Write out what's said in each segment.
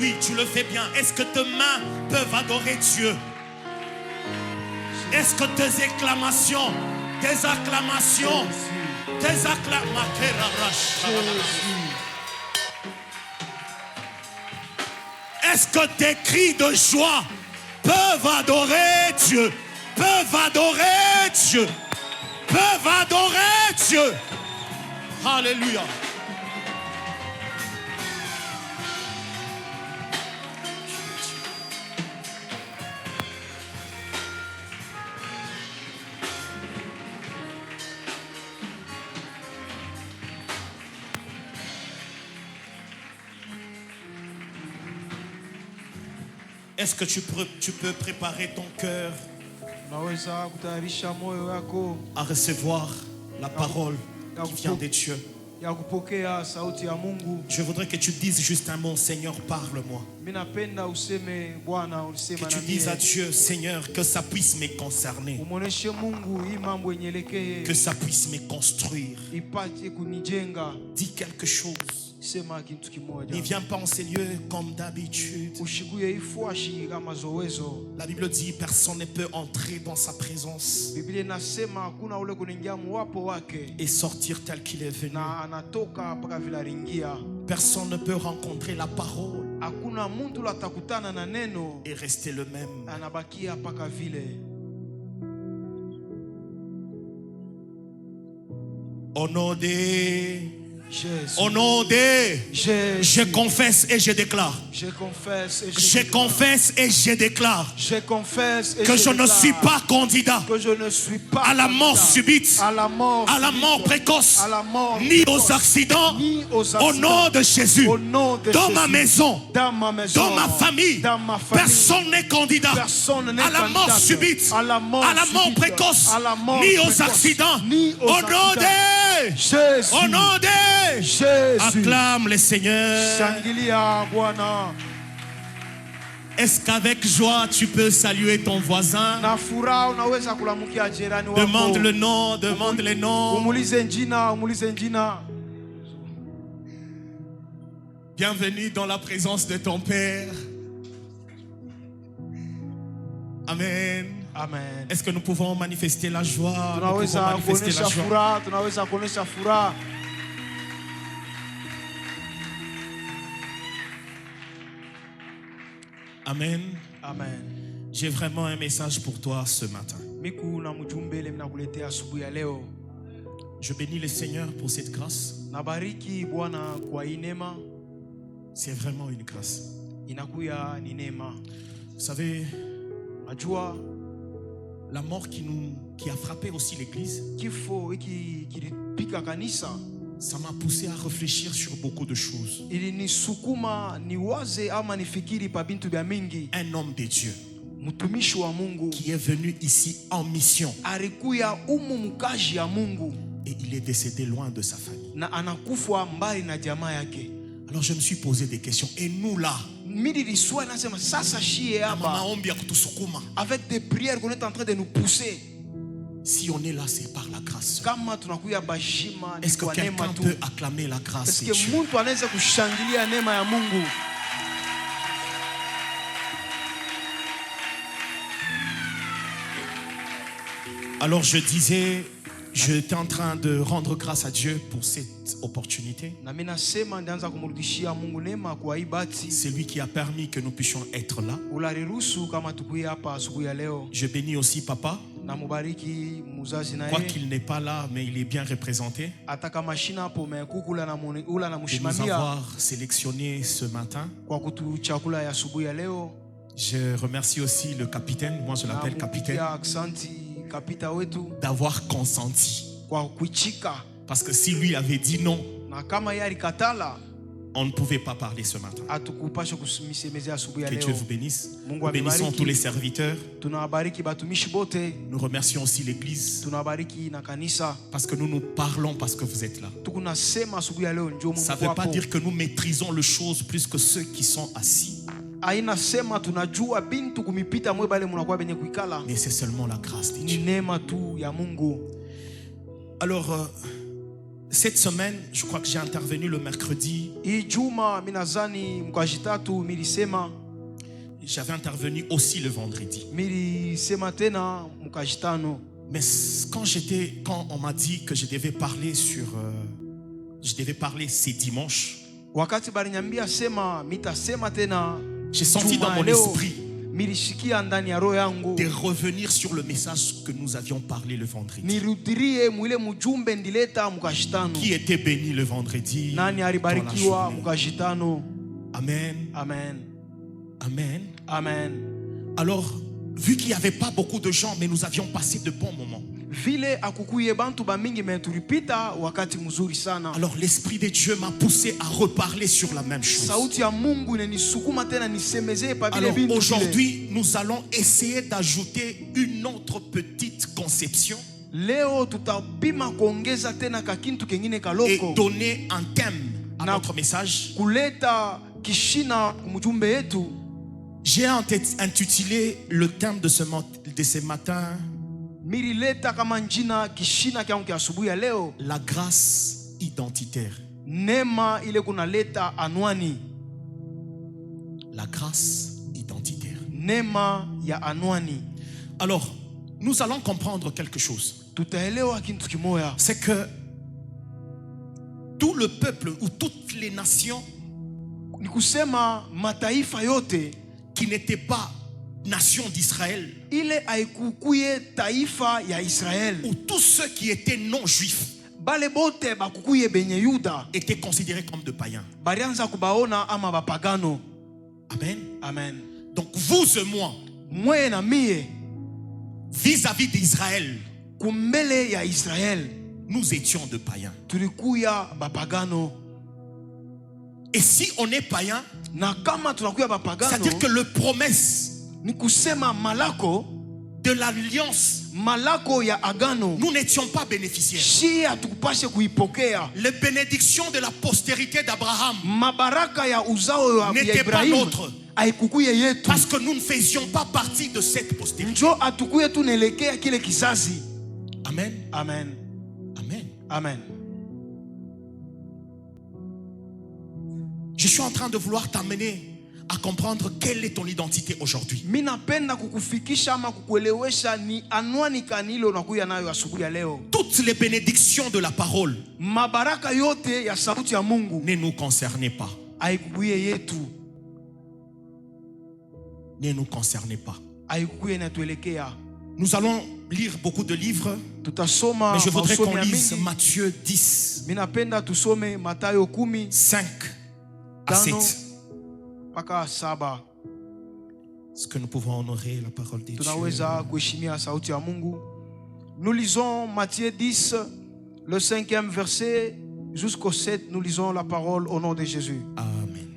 Oui, tu le fais bien. Est-ce que tes mains peuvent adorer Dieu? Est-ce que tes acclamations, est-ce que tes cris de joie peuvent adorer Dieu? Peuvent adorer Dieu? Peuvent adorer Dieu? Alléluia. Est-ce que tu peux préparer ton cœur à recevoir la parole qui vient de Dieu? Je voudrais que tu dises juste un mot: Seigneur, parle-moi. Que tu dises à Dieu: Seigneur, que ça puisse me concerner, que ça puisse me construire. Dis quelque chose. Ne viens pas en ces lieux comme d'habitude. La Bible dit: personne ne peut entrer dans sa présence et sortir tel qu'il est venu. Personne ne peut rencontrer la parole et rester le même. Au nom de Jésus. Au nom de Jésus. Je confesse et je déclare. Je confesse et je déclare que je ne suis pas candidat à la mort subite, à la mort précoce, ni aux accidents. Au nom de Jésus. Dans ma maison, dans ma famille, personne n'est candidat à la mort subite, à la mort précoce, ni aux accidents. Au nom de Jésus. Au nom de Jésus. Acclame le Seigneur. Est-ce qu'avec joie tu peux saluer ton voisin? Demande le nom, demande les noms. Bienvenue dans la présence de ton Père. Amen. Amen. Est-ce que nous pouvons manifester la joie? Nous pouvons manifester la joie. Amen. Amen. J'ai vraiment un message pour toi ce matin. Je bénis le Seigneur pour cette grâce. C'est vraiment une grâce. Vous savez, la mort qui a frappé aussi l'église, ça m'a poussé à réfléchir sur beaucoup de choses. Un homme de Dieu qui est venu ici en mission et il est décédé loin de sa famille. Alors je me suis posé des questions. Et nous là, avec des prières qu'on est en train de nous pousser, si on est là, c'est par la grâce. Est-ce que quelqu'un peut acclamer la grâce de Dieu? Alors je disais, j'étais en train de rendre grâce à Dieu pour cette opportunité. C'est lui qui a permis que nous puissions être là. Je bénis aussi papa. Quoi qu'il n'est pas là, mais il est bien représenté. De nous avoir sélectionnés ce matin. Je remercie aussi le capitaine, moi je l'appelle capitaine, d'avoir consenti. Parce que si lui avait dit non, on ne pouvait pas parler ce matin. Que Dieu vous bénisse. Nous bénissons tous les serviteurs. Nous remercions aussi l'église. Parce que nous parlons parce que vous êtes là. Ça ne veut pas dire que nous maîtrisons les choses plus que ceux qui sont assis. Mais c'est seulement la grâce de Dieu. Alors, Cette semaine, je crois que j'ai intervenu le mercredi. J'avais intervenu aussi le vendredi. Mais quand on m'a dit que je devais parler ces dimanches, j'ai senti dans mon esprit de revenir sur le message que nous avions parlé le vendredi. Qui était béni le vendredi dans la journée? Amen. Amen. Amen. Amen. Alors, vu qu'il n'y avait pas beaucoup de gens, mais nous avions passé de bons moments. Alors l'Esprit de Dieu m'a poussé à reparler sur la même chose. Alors aujourd'hui, nous allons essayer d'ajouter une autre petite conception et donner un thème à notre message. J'ai intitulé le thème de ce matin la grâce identitaire. La grâce identitaire. Alors, nous allons comprendre quelque chose. C'est que tout le peuple ou toutes les nations qui n'étaient pas nation d'Israël, ou tous ceux qui étaient non juifs étaient considérés comme de païens. Amen. Amen. Donc vous et moi, vis-à-vis d'Israël, nous étions de païens. Et si on est païen, c'est-à-dire que le promesse de l'alliance, nous n'étions pas bénéficiaires. Les bénédictions de la postérité d'Abraham n'étaient pas nôtres, parce que nous ne faisions pas partie de cette postérité. Amen. Amen. Amen. Amen. Je suis en train de vouloir t'amener à comprendre quelle est ton identité aujourd'hui. Toutes les bénédictions de la parole ne nous concernaient pas. Ne nous concernaient pas. Nous allons lire beaucoup de livres, mais je voudrais qu'on lise Matthieu 10, 5 à 7. Est-ce que nous pouvons honorer la parole de Dieu? Nous lisons Matthieu 10, le 5e verset jusqu'au 7. Nous lisons la parole au nom de Jésus. Amen.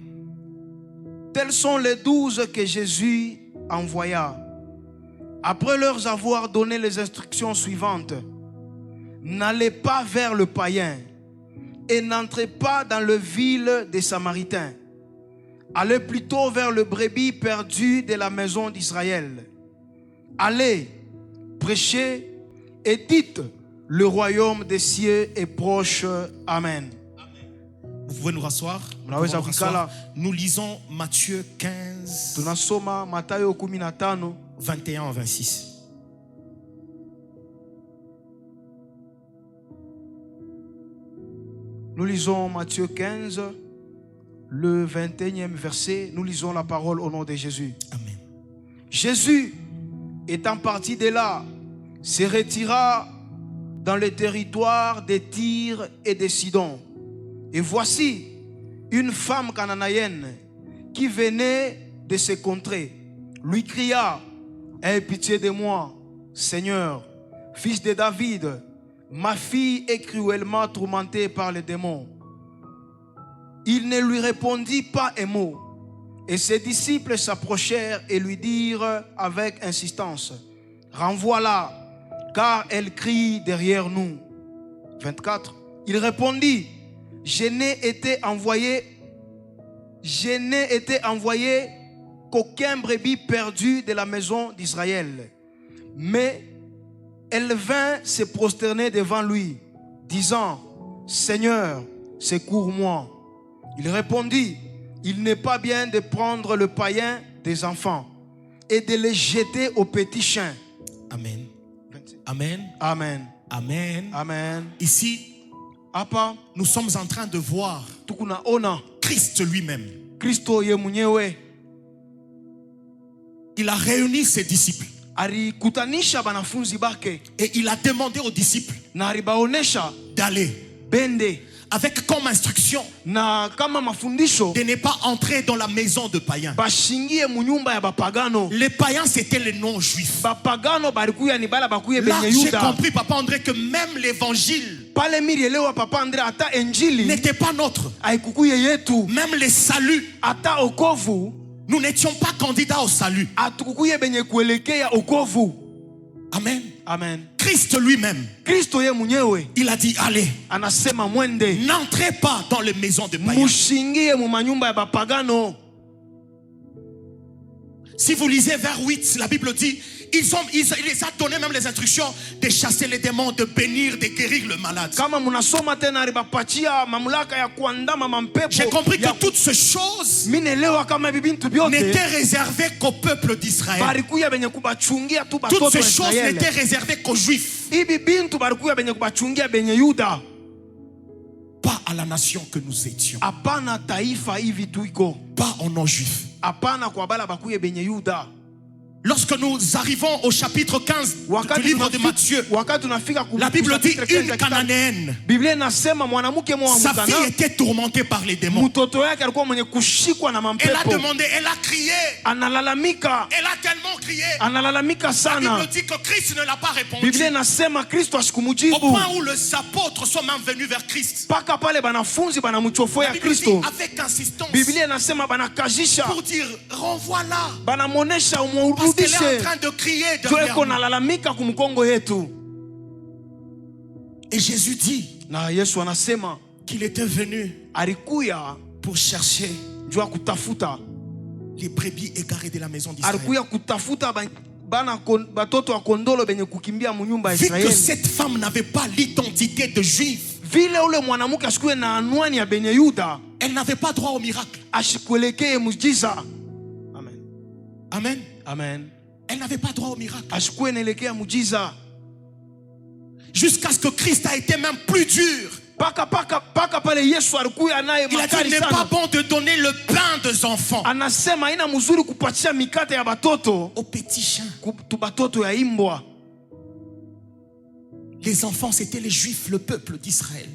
Tels sont les 12 que Jésus envoya. Après leur avoir donné les instructions suivantes: n'allez pas vers le païen et n'entrez pas dans le ville des Samaritains. Allez plutôt vers le brebis perdu de la maison d'Israël. Allez, prêchez et dites: le royaume des cieux est proche. Amen. Vous pouvez nous rasseoir. Nous lisons Matthieu 15, 21 à 26. Nous lisons Matthieu 15, le 21e verset. Nous lisons la parole au nom de Jésus. Amen. Jésus, étant parti de là, se retira dans le territoire des Tyr et des Sidon. Et voici une femme cananéenne qui venait de ces contrées lui cria: aie pitié de moi, Seigneur, fils de David, ma fille est cruellement tourmentée par les démons. Il ne lui répondit pas un mot. Et ses disciples s'approchèrent et lui dirent avec insistance: renvoie-la, car elle crie derrière nous. 24. Il répondit: je n'ai été envoyé qu'aucun brebis perdu de la maison d'Israël. Mais elle vint se prosterner devant lui, disant: Seigneur, secours-moi. Il répondit, il n'est pas bien de prendre le païen des enfants et de les jeter aux petits chiens. Amen. Amen. Amen. Amen. Amen. Ici, Hapa nous sommes en train de voir tunaona Christ lui-même. Kristo ye mwenyewe Il a réuni ses disciples alikutanisha banafunzi bake et il a demandé aux disciples na alibaonesha d'aller bende avec comme instruction na kama mafundisho de ne pas entrer dans la maison de païens. bashingie munyumba ya bapagano. Les païens, c'était les non-juifs. Bapagano balikuya ni bala bakuye Là, benye j'ai Yuda. compris, Papa André, que même l'évangile Pale mirielewa Papa Andre ata injili n'était pas nôtre. haikukuye yetu. Même les saluts, Ata okovu nous n'étions pas candidats au salut. atukukuye benye kuelekea okovu. Amen. Amen. Christ lui-même, Kristo ye mwenyewe il a dit, allez, anasema mwende n'entrez pas dans les maisons de païens. mushingie mu manyumba ya bapagano. Si vous lisez vers 8, la Bible dit, il les a donné même les instructions de chasser les démons, de bénir, de guérir le malade. Kama munasoma tena alibapatia mamlaka ya kuandama mampepo. J'ai compris que toutes ces choses Minelewa kama bibintu byote n'étaient réservées qu'au peuple d'Israël. barikuya benye kubachungia tu Toutes batoto ces wa choses Israeli. n'étaient réservées qu'aux Juifs, Ibi bintu barikuya benye kubachungia benye Yuda. pas à la nation que nous étions, Hapana taifa hivi tuiko. pas aux non-juifs. Hapana kwa bala bakuye benye Yuda. Lorsque nous arrivons au chapitre 15 du livre de Matthieu, la Bible dit une Cananéenne. Sa fille était tourmentée par les démons. Elle a demandé, elle a crié. Elle a tellement crié. La Bible dit que Christ ne l'a pas répondu. Au point où les apôtres sont même venus vers Christ. La Bible dit avec insistance pour dire renvoie-la. Parce qu'elle est en train de crier derrière nous. Et Jésus dit qu'il était venu pour chercher les brebis égarées de la maison d'Israël. Vu que cette femme n'avait pas l'identité de juive, elle n'avait pas droit au miracle. Amen. Amen. Elle n'avait pas droit au miracle. Jusqu'à ce que Christ a été même plus dur. Il a dit, il n'est pas bon de donner le pain des enfants aux petits chiens. Les enfants, c'était les Juifs, le peuple d'Israël.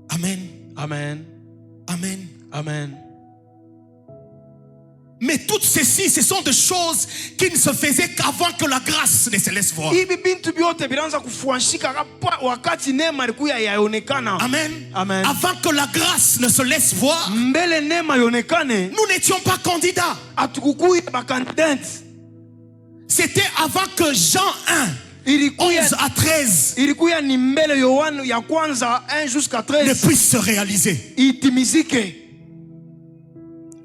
Amen. Amen. Amen. Amen. Mais toutes ceci, ce sont des choses qui ne se faisaient qu'avant que la grâce ne se laisse voir. Amen. Amen. Avant que la grâce ne se laisse voir, nous n'étions pas candidats. C'était avant que Jean 1, 11 à 13 ne puisse se réaliser.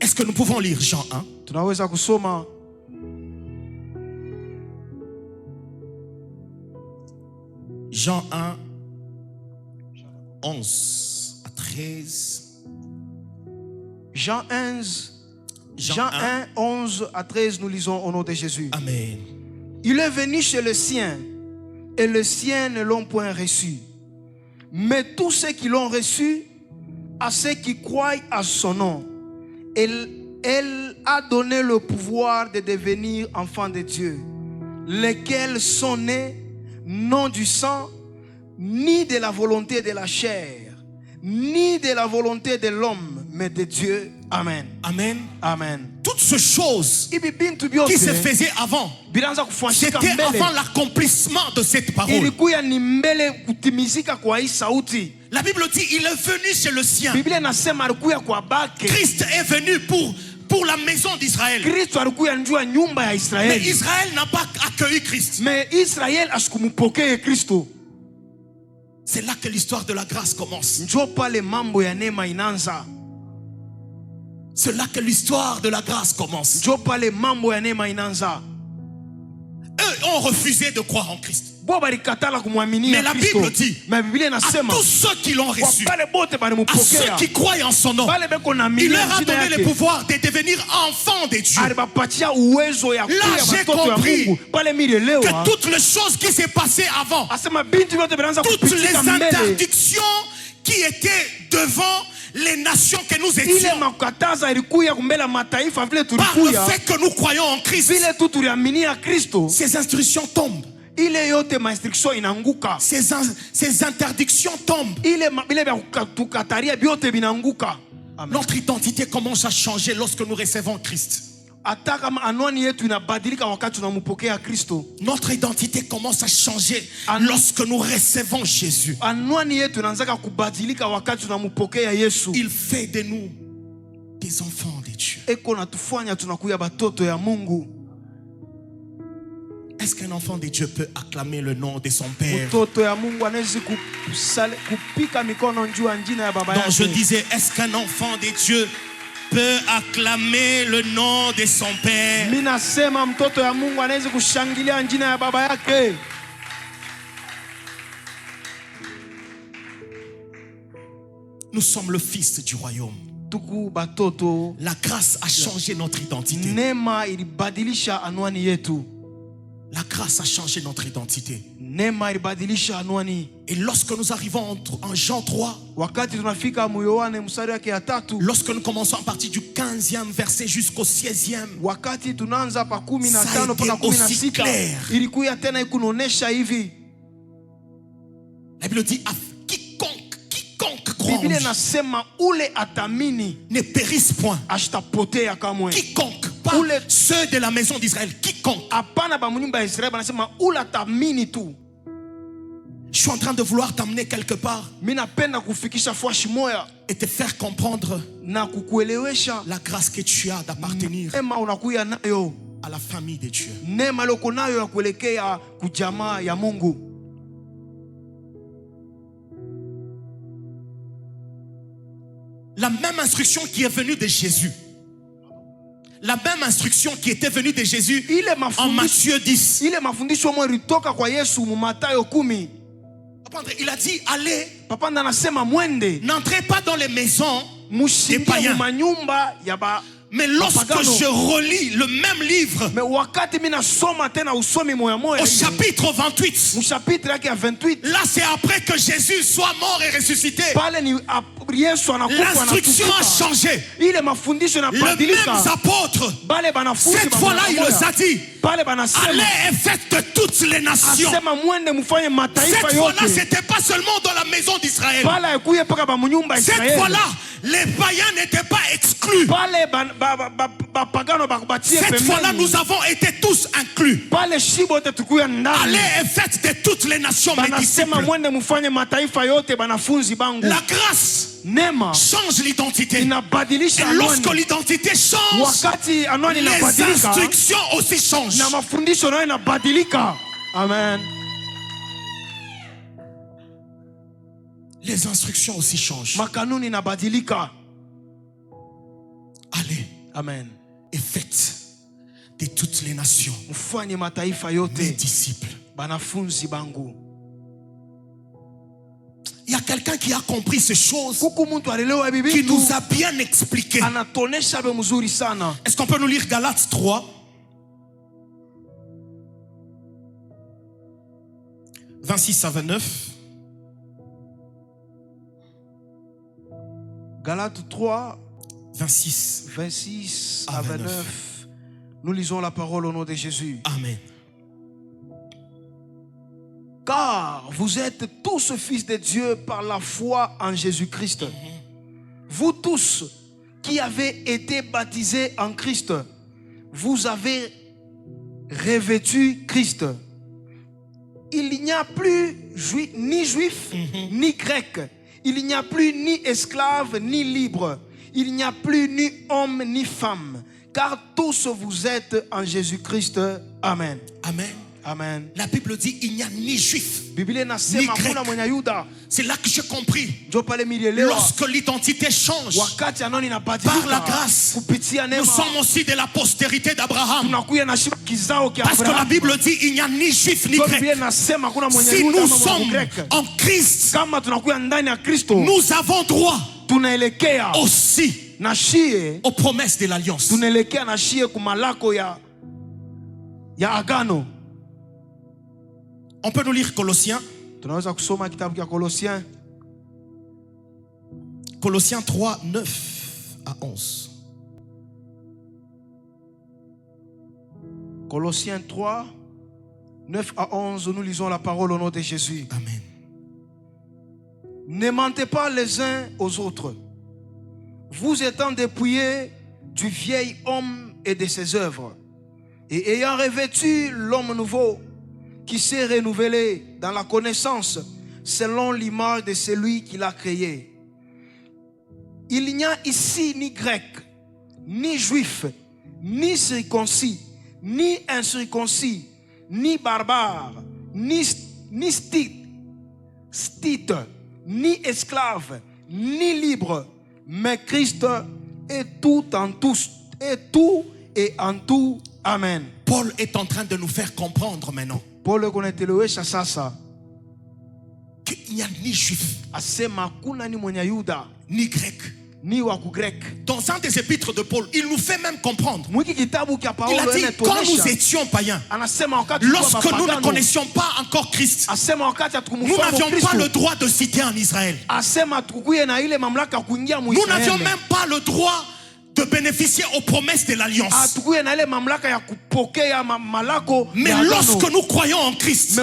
Est-ce que nous pouvons lire Jean 1? Jean 1, 11 à 13. Jean 1, 11 à 13, nous lisons au nom de Jésus. Amen. Il est venu chez le sien, et les siens ne l'ont point reçu. Mais tous ceux qui l'ont reçu, à ceux qui croient à son nom, elle a donné le pouvoir de devenir enfants de Dieu, lesquels sont nés non du sang, ni de la volonté de la chair, ni de la volonté de l'homme, mais de Dieu. Amen. Amen. Amen. Toutes ces choses qui se faisaient avant, c'était avant l'accomplissement de cette parole. La Bible dit il est venu chez le sien. Christ est venu pour la maison d'Israël. Mais Israël n'a pas accueilli Christ. C'est là que l'histoire de la grâce commence. C'est là que l'histoire de la grâce commence. Eux ont refusé de croire en Christ. Mais la Bible dit à tous ceux qui l'ont reçu, à ceux qui croient en son nom, il leur a donné le pouvoir de devenir enfants de Dieu. Là, j'ai compris que toutes les choses qui s'est passées avant, toutes les interdictions qui étaient devant les nations que nous étions, par le fait que nous croyons en Christ, ces instructions tombent. Ces interdictions tombent. Notre identité commence à changer lorsque nous recevons Christ. Notre identité commence à changer lorsque nous recevons Jésus. Il fait de nous des enfants de Dieu. Est-ce qu'un enfant de Dieu peut acclamer le nom de son Père? Donc je disais, est-ce qu'un enfant de Dieu peut acclamer le nom de son Père? Nous sommes le fils du royaume. La grâce a changé notre identité. La grâce a changé notre identité. Et lorsque nous arrivons en Jean 3, lorsque nous commençons à partir du 15e verset jusqu'au 16e, ça a été aussi clair. La Bible dit, quiconque croit ne périsse point. Quiconque, pas ceux de la maison d'Israël, quiconque. Je suis en train de vouloir t'amener quelque part et te faire comprendre la grâce que tu as d'appartenir à la famille de Dieu. La même instruction qui est venue de Jésus, la même instruction qui était venue de Jésus en Matthieu 10. Il a dit, allez, n'entrez pas dans les maisons des païens. Mais lorsque je relis le même livre au chapitre 28, là c'est après que Jésus soit mort et ressuscité, l'instruction a changé. Les mêmes apôtres, cette fois-là il les a dit, allez et faites de toutes les nations. Cette fois-là c'était pas seulement dans la maison d'Israël. Cette fois-là les païens n'étaient pas exclus. Cette fois-là, nous avons été tous inclus. Allez et faites de toutes les nations mes disciples. La grâce change l'identité. Et lorsque l'identité change, les instructions aussi changent. Amen. Les instructions aussi changent. Allez, amen, et faites de toutes les nations mes disciples. Il y a quelqu'un qui a compris ces choses, qui nous a bien expliqué. Est-ce qu'on peut nous lire Galates 3 26 à 29? Galates 3 26 à 29. Nous lisons la parole au nom de Jésus. Amen. Car vous êtes tous fils de Dieu par la foi en Jésus-Christ. Vous tous qui avez été baptisés en Christ, vous avez revêtu Christ. Il n'y a plus ni juif ni grec. Il n'y a plus ni esclave ni libre. Il n'y a plus ni homme ni femme, car tous vous êtes en Jésus-Christ. Amen. Amen. Amen. La Bible dit il n'y a ni juif ni grec. C'est là que j'ai compris. Lorsque l'identité change par la grâce, nous sommes aussi de la postérité d'Abraham. Parce que la Bible dit il n'y a ni juif ni grec. Si nous sommes en Christ, nous avons droit aussi aux promesses de l'alliance. On peut nous lire Colossiens. Colossiens 3, 9 à 11. Colossiens 3, 9 à 11, nous lisons la parole au nom de Jésus. Amen. Ne mentez pas les uns aux autres, vous étant dépouillés du vieil homme et de ses œuvres, et ayant revêtu l'homme nouveau, qui s'est renouvelé dans la connaissance selon l'image de celui qui l'a créé. Il n'y a ici ni grec, ni juif, ni circoncis, ni incirconcis, ni barbare, ni scythe, ni esclave, ni libre, mais Christ est tout en tous, et tout et en tout. Amen. Paul est en train de nous faire comprendre maintenant qu'il n'y a ni juif, ni grec. Dans un des épîtres de Paul, il nous fait même comprendre. Il a dit, quand nous étions païens, lorsque nous ne connaissions pas encore Christ, nous n'avions pas le droit de citer en Israël. Nous n'avions même pas le droit de bénéficier aux promesses de l'alliance. Mais lorsque nous croyons en Christ,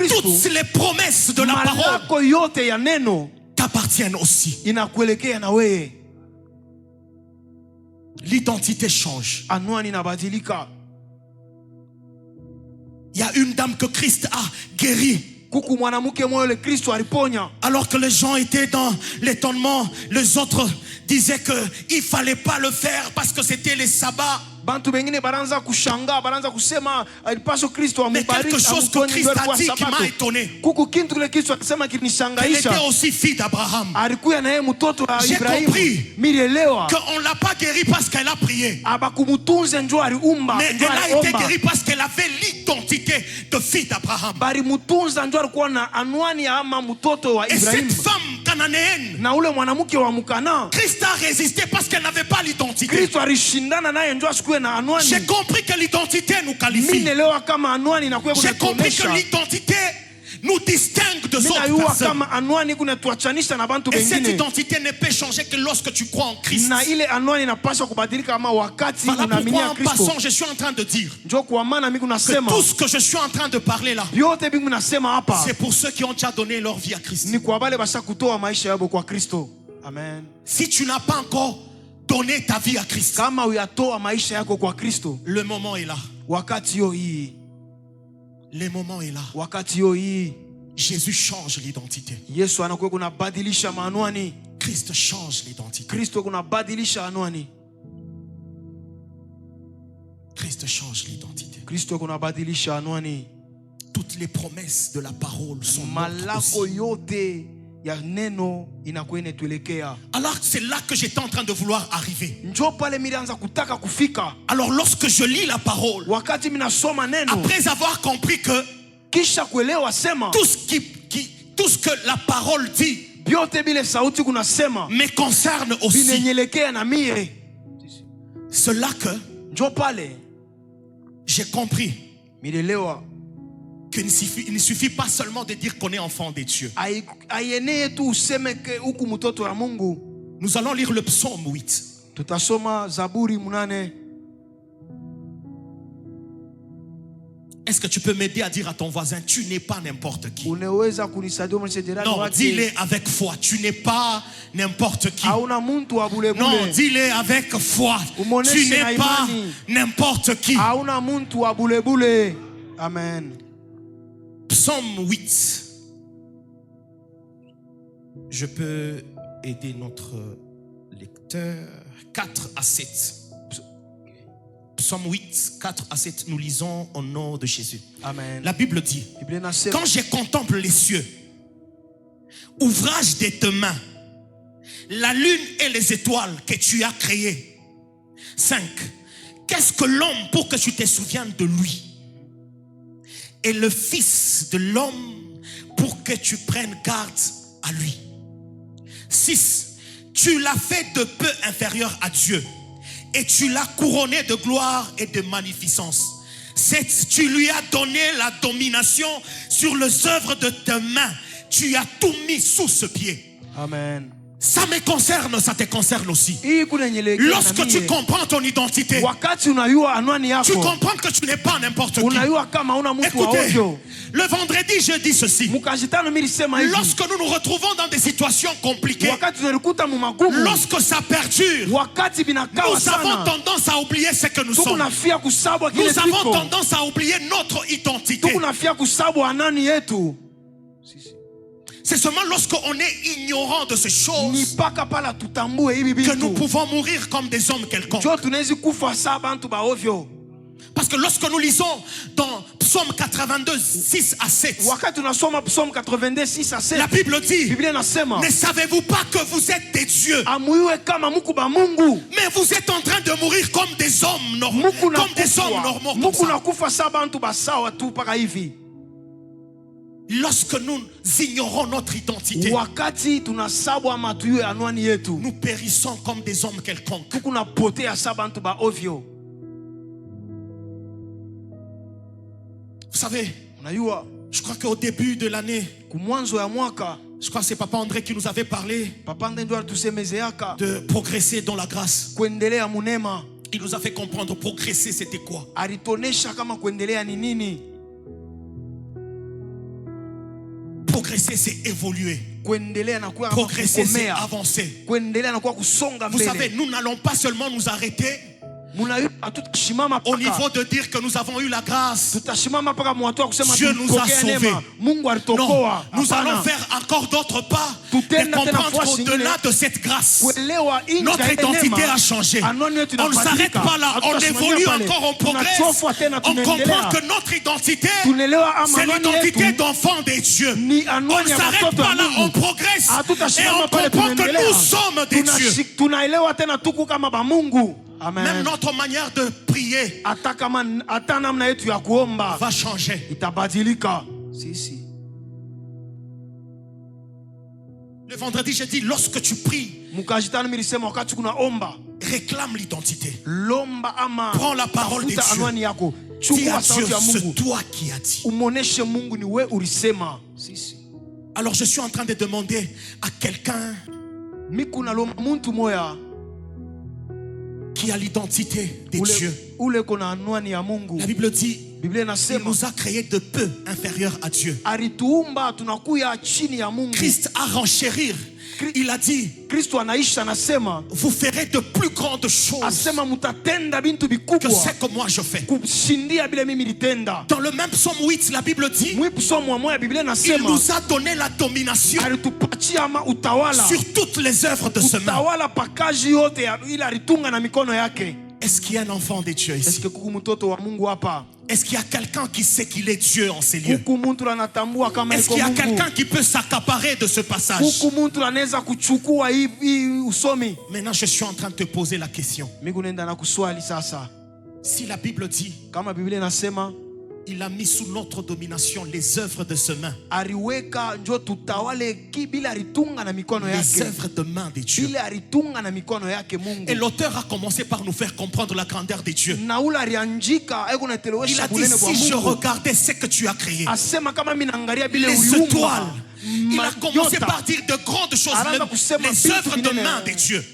toutes les promesses de la parole t'appartiennent aussi. L'identité change. Il y a une dame que Christ a guérie. Alors que les gens étaient dans l'étonnement, les autres disaient qu'il ne fallait pas le faire parce que c'était les sabbats. Mais quelque chose que Christ a dit qui m'a étonné. Elle était aussi fille d'Abraham. J'ai compris qu'on ne l'a pas guérie parce qu'elle a prié. Mais elle a été guérie parce qu'elle avait l'identité de fille d'Abraham. Et cette femme cananéenne, Christ a résisté parce qu'elle n'avait pas l'identité. J'ai compris que l'identité nous qualifie. J'ai compris que l'identité nous distingue de autres personnes. Et cette identité ne peut changer que lorsque tu crois en Christ. Voilà pourquoi en passant je suis en train de dire que tout ce que je suis en train de parler là, c'est pour ceux qui ont déjà donné leur vie à Christ. Amen. Si tu n'as pas encore donné ta vie à Christ, le moment est là. Le moment est là. Jésus change l'identité. Christ change l'identité. Christ change l'identité. Toutes les promesses de la parole sont nôtres aussi. Alors c'est là que j'étais en train de vouloir arriver. Alors lorsque je lis la parole, après avoir compris que tout ce que la parole dit me concerne aussi, c'est là que j'ai compris qu'il ne suffit pas seulement de dire qu'on est enfant de Dieu. Nous allons lire le psaume 8. Est-ce que tu peux m'aider à dire à ton voisin, tu n'es pas n'importe qui? Non, dis-le avec foi, tu n'es pas n'importe qui. Non, dis-le avec foi, tu n'es pas n'importe qui. Amen. Psaume 8. Je peux aider notre lecteur. 4 à 7. Psaume 8, 4 à 7, nous lisons au nom de Jésus. Amen. La Bible dit, quand je contemple les cieux, ouvrage de tes mains, la lune et les étoiles que tu as créées. 5. Qu'est-ce que l'homme pour que tu te souviennes de lui? Et le fils de l'homme pour que tu prennes garde à lui. 6. Tu l'as fait de peu inférieur à Dieu et tu l'as couronné de gloire et de magnificence. 7. Tu lui as donné la domination sur les œuvres de tes mains. Tu as tout mis sous ce pied. Amen. Ça me concerne, ça te concerne aussi. Lorsque tu comprends ton identité, tu comprends que tu n'es pas n'importe qui. Écoutez, le vendredi, je dis ceci. Lorsque nous nous retrouvons dans des situations compliquées, lorsque ça perdure, nous avons tendance à oublier ce que nous sommes. Nous avons tendance à oublier notre identité. C'est seulement lorsqu'on est ignorant de ces choses que nous pouvons mourir comme des hommes quelconques. Parce que lorsque nous lisons dans Psaume 82, 6 à 7, la Bible dit, ne savez-vous pas que vous êtes des dieux, mais vous êtes en train de mourir comme des hommes normaux, comme des hommes normaux comme ça. Lorsque nous ignorons notre identité, nous périssons comme des hommes quelconques. Vous savez, je crois qu'au début de l'année, je crois que c'est Papa André qui nous avait parlé de progresser dans la grâce. Il nous a fait comprendre progresser c'était quoi. Progresser, c'est évoluer. Progresser, c'est avancer. Vous savez, nous n'allons pas seulement nous arrêter au niveau de dire que nous avons eu la grâce. Dieu nous a sauvés. Non, nous allons faire encore d'autres pas et comprendre qu'au-delà de cette grâce, notre identité a changé. On ne s'arrête pas là, on évolue encore, on progresse. On comprend que notre identité, c'est l'identité d'enfant des dieux. On ne s'arrête pas là, on progresse et on comprend que nous sommes des dieux. Amen. Même notre manière de prier va changer. Le vendredi, j'ai dit, lorsque tu pries, réclame l'identité. Prends la parole de Dieu. Dis à Dieu, c'est toi qui as dit. Alors je suis en train de demander à quelqu'un qui a l'identité de Dieu. La Bible dit, il nous a créés de peu inférieurs à Dieu. Christ a renchérir. Il a dit, vous ferez de plus grandes choses que ce que moi je fais. Dans le même psaume 8, la Bible dit, il nous a donné la domination sur toutes les œuvres de ce monde. Est-ce qu'il y a un enfant de Dieu ici? Est-ce qu'il y a quelqu'un qui sait qu'il est Dieu en ces lieux? Est-ce qu'il y a quelqu'un qui peut s'accaparer de ce passage? Maintenant, je suis en train de te poser la question. Si la Bible dit, il a mis sous notre domination les œuvres de ses mains. Les œuvres de main de Dieu. Et l'auteur a commencé par nous faire comprendre la grandeur de Dieu. Il a dit, si je regardais ce que tu as créé, les étoiles, il a commencé par dire de grandes choses, les œuvres de main de Dieu.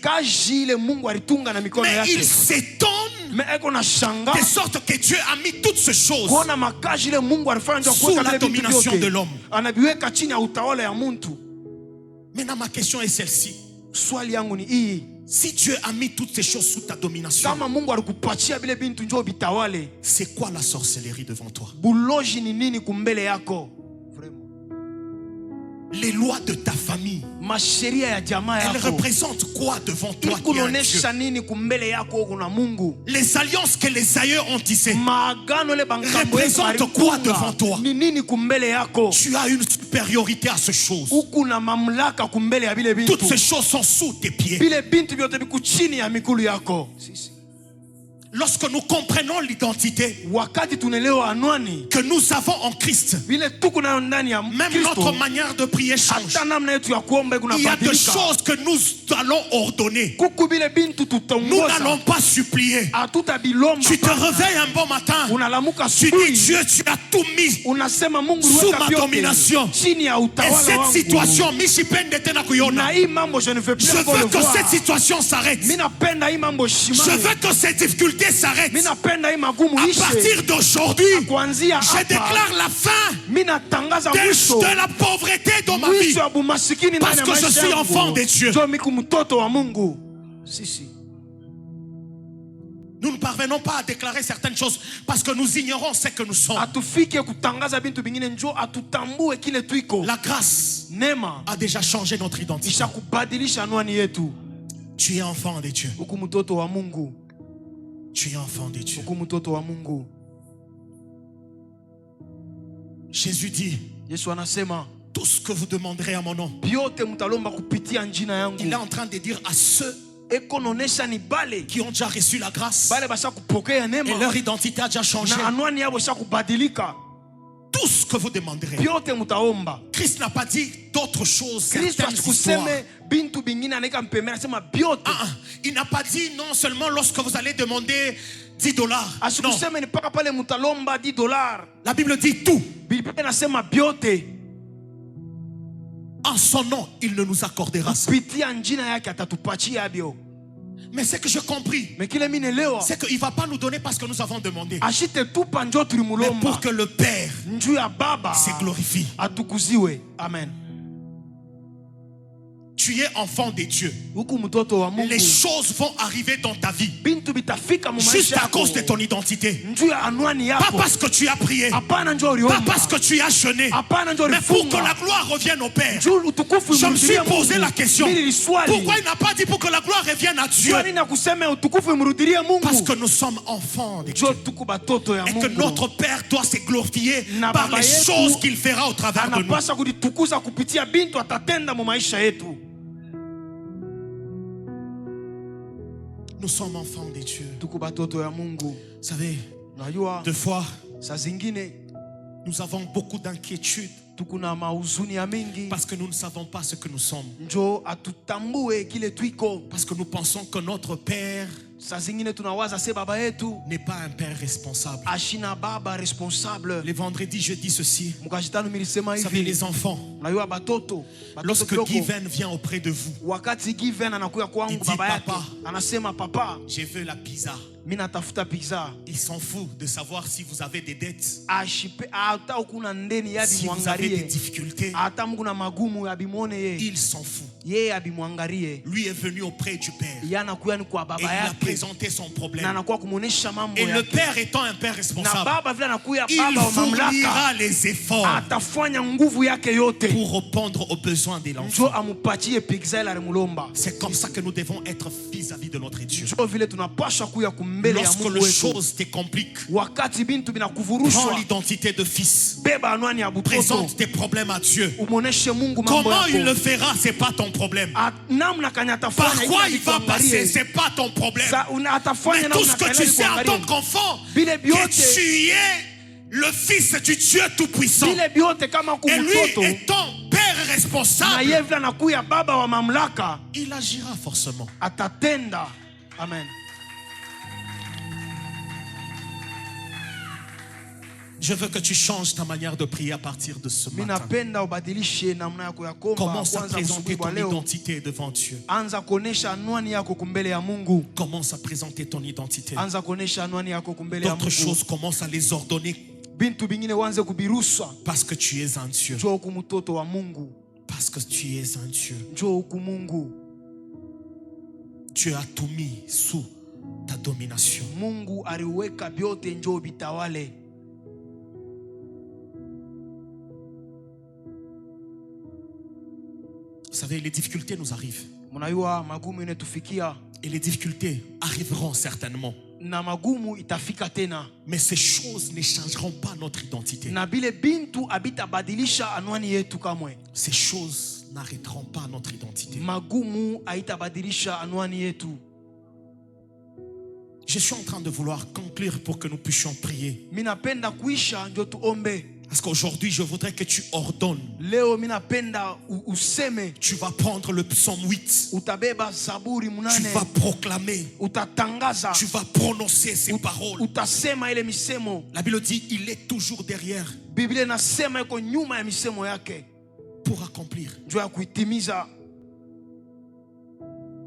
Mais il s'étonne de sorte que Dieu a mis toutes ces choses sous la domination de l'homme. Maintenant, ma question est celle-ci. Si Dieu a mis toutes ces choses sous ta domination, c'est quoi la sorcellerie devant toi? les lois de ta famille, elles représentent quoi devant toi qui es un Dieu? Les alliances que les aïeux ont tissées représentent quoi devant toi? Tu as une supériorité à ces choses. Toutes ces choses sont sous tes pieds. Lorsque nous comprenons l'identité que nous avons en Christ, même notre manière de prier change. Il y a des choses que nous allons ordonner. Nous n'allons pas supplier. Tu te réveilles un bon matin, tu dis Dieu, tu as tout mis sous ma domination. Et cette situation, je veux que cette situation s'arrête. Je veux que cette difficulté s'arrête. À partir d'aujourd'hui, je déclare la fin de la pauvreté dans ma vie, parce que je suis enfant de Dieu. Nous ne parvenons pas à déclarer certaines choses parce que nous ignorons ce que nous sommes. La grâce a déjà changé notre identité. Tu es enfant de Dieu. Tu es enfant de Dieu. Jésus dit, tout ce que vous demanderez à mon nom, il est en train de dire à ceux qui ont déjà reçu la grâce et leur identité a déjà changé. Tout ce que vous demanderez. Christ n'a pas dit d'autres choses, certaines histoires. Il n'a pas dit non seulement lorsque vous allez demander $10. Non. La Bible dit tout. En son nom, il ne nous accordera ça. Mais ce que j'ai compris, c'est qu'il ne va pas nous donner parce que nous avons demandé, mais pour que le Père se glorifie. Amen. Tu es enfant de Dieu. Les choses vont arriver dans ta vie juste à cause de ton identité. Pas parce que tu as prié, pas parce que tu as jeûné, mais pour que la gloire revienne au Père. Je me suis posé la question, pourquoi il n'a pas dit pour que la gloire revienne à Dieu? Parce que nous sommes enfants de Dieu et que notre Père doit se glorifier par les choses qu'il fera au travers de nous. Nous sommes enfants de Dieu. Vous savez, deux fois, nous avons beaucoup d'inquiétudes parce que nous ne savons pas ce que nous sommes. Parce que nous pensons que notre Père n'est pas un père responsable. Les vendredis, je dis ceci. Vous savez, les enfants, lorsque Given vient auprès de vous, il dit papa, je veux la pizza. Il s'en fout de savoir si vous avez des dettes, si vous avez des difficultés. Il s'en fout. Lui est venu auprès du Père et il a présenté son problème. Et le Père étant un Père responsable, il fournira les efforts pour répondre aux besoins de l'enfant. C'est comme ça que nous devons être vis-à-vis de notre Dieu. Lorsque les choses te compliquent, prends l'identité de fils, présente tes problèmes à Dieu. Comment il le fera, c'est pas ton problème. Par quoi il va passer, c'est pas ton problème. Mais tout ce que tu sais en tant qu'enfant, que tu es le fils du Dieu Tout-Puissant. Et lui étant Père responsable, il agira forcément. Amen. Je veux que tu changes ta manière de prier à partir de ce matin. Commence à présenter ton identité devant Dieu. Commence à présenter ton identité. D'autres choses, commence à les ordonner. Parce que tu es un Dieu. Parce que tu es un Dieu. Tu as tout mis sous ta domination. savez, les difficultés nous arrivent. Mnajua magumu inetufikia. Et les difficultés arriveront certainement. Na magumu itafika tena. Mais ces choses ne changeront pas notre identité. Na bile bintu habitabadilisha anwani yetu kamwe. Ces choses n'arrêteront pas notre identité. Magumu haitabadilisha anwani yetu. Je suis en train de vouloir conclure pour que nous puissions prier. Minapenda kuisha ndio tuombe. Parce qu'aujourd'hui, je voudrais que tu ordonnes. Leo minapenda useme. Tu vas prendre le psaume 8. Utabeba Zaburi munane. Tu vas proclamer. Utatangaza. Tu vas prononcer ces paroles. Utasema ile misemo. La Bible dit, il est toujours derrière. Biblia inasema yuko nyuma ya misemo yake. Pour accomplir. Juu ya kuitimiza.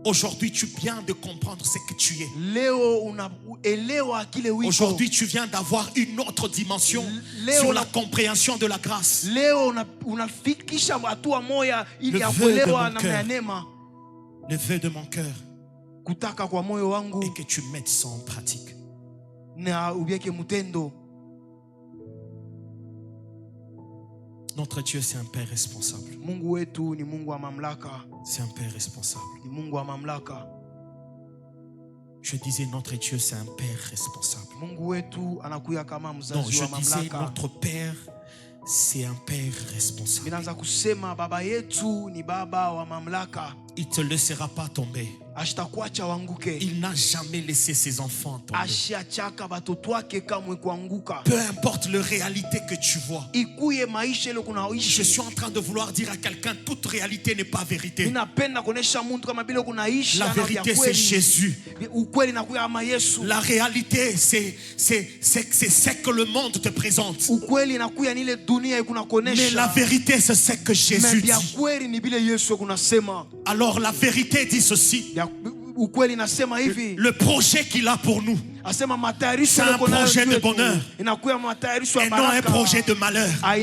Aujourd'hui, tu viens de comprendre ce que tu es. Aujourd'hui, tu viens d'avoir une autre dimension sur la compréhension de la grâce. Le vœu de mon cœur est que tu mettes ça en pratique. Notre Dieu, c'est un Père responsable. C'est un Père responsable. Je disais, notre Dieu, c'est un Père responsable. Non, je disais, notre Père, c'est un Père responsable. Il ne te laissera pas tomber. Il n'a jamais laissé ses enfants tomber. Peu importe la réalité que tu vois. Je suis en train de vouloir dire à quelqu'un, toute réalité n'est pas vérité. La vérité, c'est Jésus. La réalité, c'est ce que le monde te présente. Mais la vérité, c'est ce que Jésus dit. Alors la vérité dit ceci. Le projet qu'il a pour nous, c'est un projet de bonheur et non un projet de malheur. La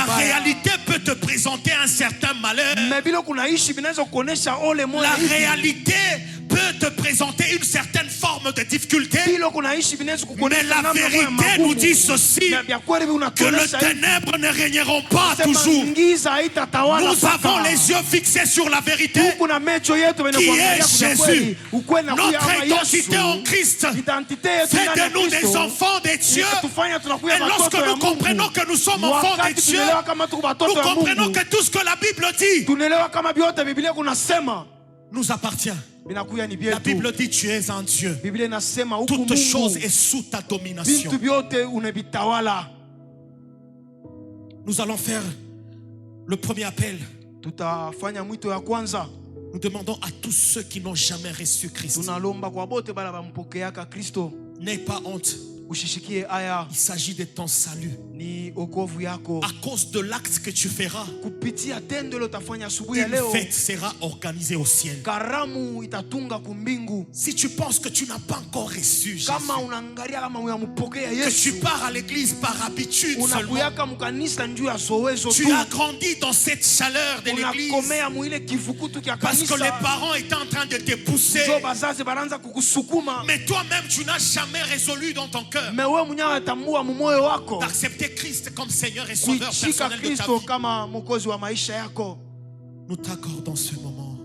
réalité peut te présenter un certain malheur. La réalité peut te présenter une certaine forme de difficulté. Mais la vérité nous dit ceci, que les ténèbres ne régneront pas toujours. Nous avons les yeux fixés sur la vérité qui est Jésus. Notre identité en Christ fait de nous des enfants de Dieu. Et lorsque nous comprenons que nous sommes enfants de Dieu, nous comprenons que tout ce que la Bible dit nous appartient. La Bible dit, tu es un Dieu. Toute chose est sous ta domination. Nous allons faire le premier appel. Nous demandons à tous ceux qui n'ont jamais reçu Christ. N'aie pas honte. Il s'agit de ton salut. À cause de l'acte que tu feras, une fête sera organisée au ciel. Si tu penses que tu n'as pas encore reçu Jésus, que tu pars à l'église par habitude seulement, tu as grandi dans cette chaleur de l'église parce que les parents étaient en train de te pousser, mais toi-même tu n'as jamais résolu dans ton cœur d'accepter Christ comme Seigneur et Sauveur personnel de ta vie. Nous t'accordons ce moment.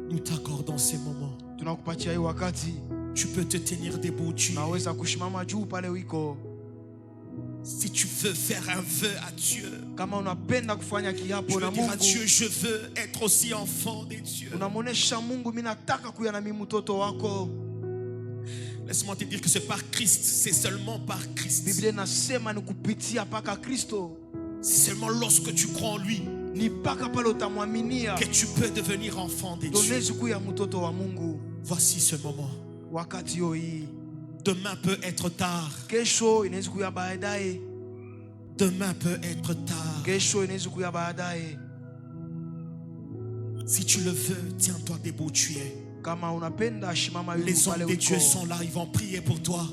Nous t'accordons ce moment. Tu peux te tenir debout. Si tu veux faire un vœu à Dieu, tu veux dire à Dieu, je veux être aussi enfant de Dieu. Laisse-moi te dire que c'est par Christ, c'est seulement par Christ. C'est seulement lorsque tu crois en lui que tu peux devenir enfant de Dieu. Voici ce moment. Demain peut être tard. Demain peut être tard. Si tu le veux, tiens-toi debout où tu es. Les hommes de Dieu sont là, ils vont prier pour toi.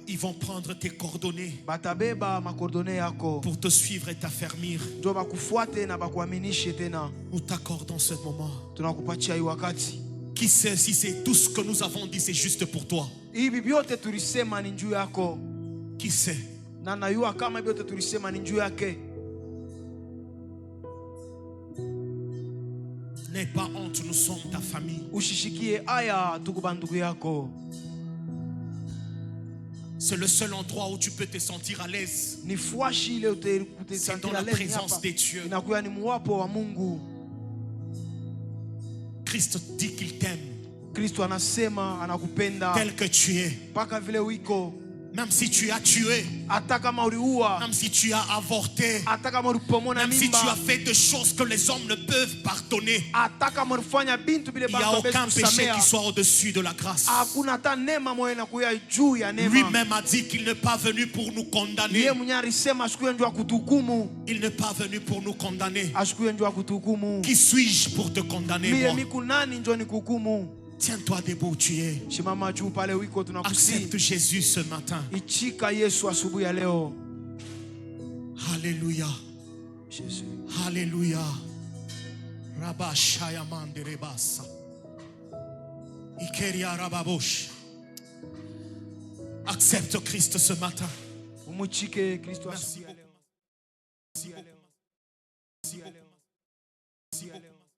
Ils vont prendre tes coordonnées pour te suivre et t'affermir. Nous t'accordons ce moment. Qui sait si c'est tout ce que nous avons dit, c'est juste pour toi? Qui sait? na najua kama vyote tulisema ni juu yake. N'aie pas honte, nous sommes ta famille. Ushishikie aya, tuko bandugu yako. C'est le seul endroit où tu peux te sentir à l'aise. C'est dans la présence de Dieu. Christ dit qu'il t'aime. Tel que tu es. Même si tu as tué, même si tu as avorté, même si tu as fait des choses que les hommes ne peuvent pardonner, il n'y a aucun péché qui soit au-dessus de la grâce. Lui-même a dit qu'il n'est pas venu pour nous condamner. Il n'est pas venu pour nous condamner. Qui suis-je pour te condamner, moi? Tiens-toi debout où tu es. Accepte Jésus ce matin. Alléluia. Jésus. Alléluia. Rabashayamande rebasa. Ikeria rababosh. Accepte Christ ce matin. Merci beaucoup. Merci beaucoup.